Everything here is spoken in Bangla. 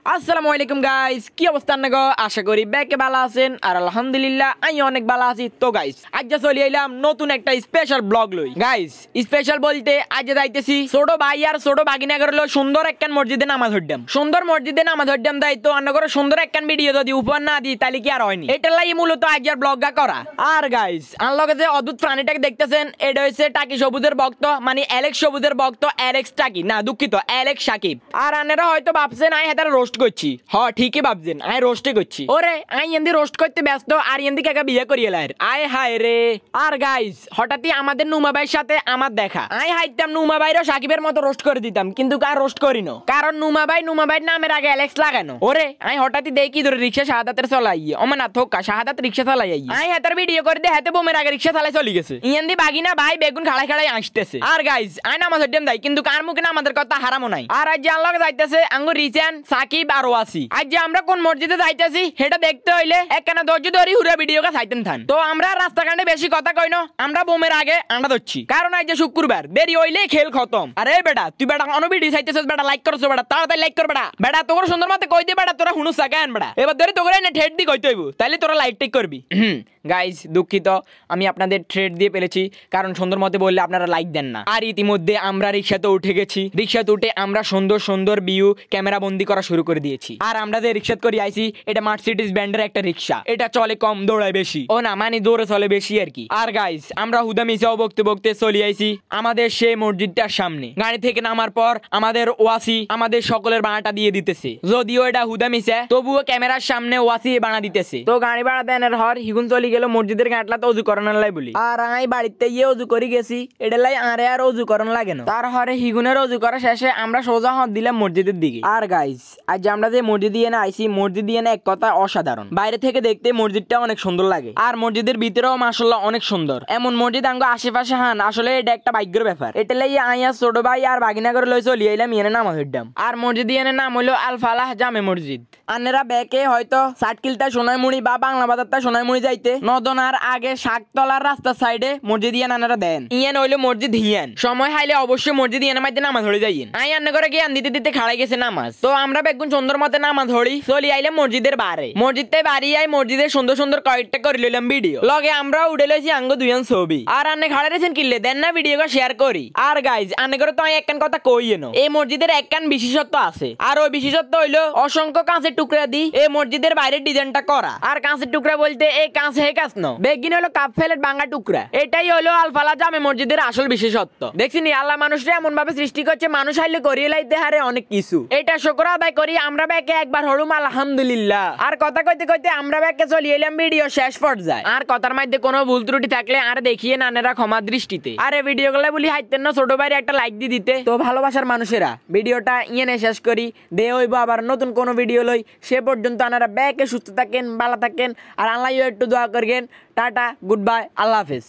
আসসালামু আলাইকুম গাইস, কি অবস্থা নাগো? আশা করি ব্যাকে ভালো আছেন আর আলহামদুলিল্লাহ আমি অনেক ভালো আছি। তো গাইস আজ চলে এলাম নতুন একটা স্পেশাল ব্লগ লই। গাইস স্পেশাল বলতে আজ যাইতেছি ছোট ভাই আর ছোট বাগিনা করলো সুন্দর একখান মসজিদে নামাজ হইতাম। সুন্দর মসজিদে নামাজ হইতাম দায়িত্ব অন্য করে সুন্দর একখান ভিডিও যদি উপহার না দিই তাহলে কি আর হয়নি। এটা লাই মূলত আজ আর ব্লগটা করা। আর গাইস আনলগে যে অদ্ভুত প্রাণীটাকে দেখতেছেন এটা হচ্ছে টাকি সবুজের ভক্ত, মানে অ্যালেক্স সবুজের ভক্ত, অ্যালেক্স টাকি না দুঃখিত অ্যালেক্স সাকিব। আর আনেরা হয়তো ভাবছেন আই হেতার রোস্ট করছি। ঠিকই ভাবছেন আই রোস্টে করছি। ওরে আই এন্দি রোস্ট করতে ব্যস্ত আর এন্দি কাকা বিয়ে করিয়ে লাইর আয় হায় রে। আর গাইস হঠাৎই আমাদের নুমা ভাইয়ের সাথে আমার দেখা। আই হাইতাম নুমা ভাইরও সাকিবের মতো রোস্ট করে দিতাম, কিন্তু কার রোস্ট করিনো, কারণ নুমা ভাই নামের আগে অ্যালেক্স লাগানো। ওরে আই হঠাৎই দেখি ধরে রিক্সা শাহাদাতের চলাই না থোকা শাহাদাত রিক্সা চালাই আই হাতের ভিডিও করে দে হাতে বোমের আগে রিক্সা চালাই চলে গেছে। ইয়েন্দি বাগিনা ভাই বেগুন খাড়াই খাড়াই আসতেছে। আর গাইস আই নামাজ হইতাম দেয়, কিন্তু কার মুখে আমাদের কথা হারামো নাই। আর আজ জানলগে যাইতেছে আঙ্গুর রিসেন সাকিব আর ওয়াসি। আজ যে আমরা কোন মসজিদে যাইতেছি সেটা দেখতে হইলে একখানা ধৈর্য ধরি হুরা ভিডিওটা চাইতেন থান। তো আমরা রাস্তাঘাটে বেশি কথা কই না, আমরা বোমের আগে আন্ডা ধরছি, কারণ আজ যে শুক্রবার দেরি হইলে খেল খতম। আরে বেটা তুই বেটা অন্য ভিডিও চাইতেছিস, বেটা লাইক করছো, বেটা তাড়াতাড়ি লাইক কর। বেটা তোর সুন্দর মতে কই দে বেটা তোরা হুনুস কেন বেটা, এবার ধরে তোকে না ঠেট দি কইতে হইব, তাইলে তোরা লাইক টেক করবি। গাইস দুঃখিত আমি আপনাদের থ্রেড দিয়ে ফেলেছি, কারণ সুন্দর মতে বললে আপনারা লাইক দেন না। আর ইতিমধ্যে আমরা রিক্সাতে উঠে গেছি। রিক্সাতে উঠে আমরা সুন্দর সুন্দর ভিউ ক্যামেরা বন্দি করা শুরু করে দিয়েছি। আর আমরা যে রিক্সাত করে আইছি এটা মার্সিডিজ ব্র্যান্ডের একটা রিক্সা। এটা চলে কম দৌড়ায় বেশি, ও না মানে দৌড়ে চলে বেশি আর কি। আর গাইস আমরা হুদা মিসাও বকতে বকতে চলে আইছি আমাদের সেই মসজিদটার সামনে। গাড়ি থেকে নামার পর আমাদের ওয়াসি আমাদের সকলের বানাটা দিয়ে দিতেছে, যদিও এটা হুদা মিশা তবুও ক্যামেরার সামনে ওয়াসি বানা দিতেছে। তো গাড়ি ভাড়া দেনের হর হিগুন চলে গেল মসজিদের গাঁটলাতে অজু করানোর লাই বলি। আর আমি বাড়িতে গিয়ে অজু করে গেছি, এটা লাই আরে আর অজু করানো লাগে না। তার হরে হিগুনের অজু করা শেষে আমরা সোজা হাত দিলাম মসজিদের দিকে। আর গাইস আজ আমরা যে মসজিদ দিয়ে না আইছি, মসজিদ দিয়ে না এক কথা অসাধারণ। বাইরে থেকে দেখতে মসজিদটা অনেক সুন্দর লাগে, আর মসজিদের ভিতরেও মাশাআল্লাহ অনেক সুন্দর। এমন মসজিদ আঙ্গ আশেপাশে হান আসলে এটা একটা ভাগ্যের ব্যাপার। এটা লাই আইয়া ছোট ভাই আর বাগিনাগর লই চলি আইলাম ইয়েনে নাম হইডাম। আর মসজিদ ইয়েনে নাম হইলো আল ফালাহ জামে মসজিদ। আনেরা ব্যাকে হয়তো সাটকিলতা সোনাইমুড়ি বা বাংলা বাজারটা সোনাইমুড়ি যাইতে নদনার আগে শাকতলার রাস্তার সাইডে মসজিদ ইয়ান আনারা দেন। ইয়ান হইলো মসজিদ হিয়ান। সময় হাইলে অবশ্যই মসজিদ ইয়ানের মধ্যে নামাজ ধরে যাইয়েন। আই আন্না করে গিয়ে দিতে দিতে খাড়াই গেছে নামাজ। তো আমরা বেগুন সুন্দর মতে নামাজ ধরি চলি আইলে মসজিদের বারে। মসজিদটাই বাড়ি আই মসজিদের সুন্দর সুন্দর কয়েকটা করে লইলাম ভিডিও। লগে আমরা উঠে লইছি আঙ্গ দুইজন ছবি। আর আন্নে খাড়া রেছেন কিনলে দেন না ভিডিও শেয়ার করি। আর গাইজ আন্নে করে তো একখান কথা কইয়ে নো, এই মসজিদের একখান বিশেষত্ব আছে। আর ওই বিশেষত্ব হইলো অসংখ্য কাঁচের টুকরা দি এই মসজিদের বাইরের ডিজাইনটা করা। আর কাঁচের টুকরা বলতে এই কাঁচ হে কাঁচ ন বেগিন হলো কাপ ফেলেট ভাঙা টুকরা। এটাই হলো আলফালা জামে মসজিদের আসল বিশেষত্ব। দেখছিনি আল্লাহ মানুষরা এমন ভাবে সৃষ্টি করছে, মানুষ হাইলে করিয়ে লাইতে হারে অনেক কিছু। এটা শুকর আদায় করি আমরা ব্যাকে একবার হলুম আলহামদুলিল্লাহ। আর কথা কইতে কইতে আমরা ব্যাকে চলে এলাম ভিডিও শেষ পর্যায়ে। আর কথার মধ্যে কোনো ভুল ত্রুটি থাকলে আর দেখিয়ে নানেরা ক্ষমা দৃষ্টিতে। আর এই ভিডিও গুলো বলি হাইতেন না ছোট ভাইরে একটা লাইক দিয়ে দিতে। তো ভালোবাসার মানুষেরা ভিডিওটা ইয়েনে শেষ করি দে হইব আবার নতুন কোনো ভিডিও লই। সে পর্যন্ত আনারা ব্যাকে সুস্থ থাকেন, ভালো থাকেন, আর আল্লাহ একটু দোয়া করবেন। টাটা, গুড বাই, আল্লাহ হাফেজ।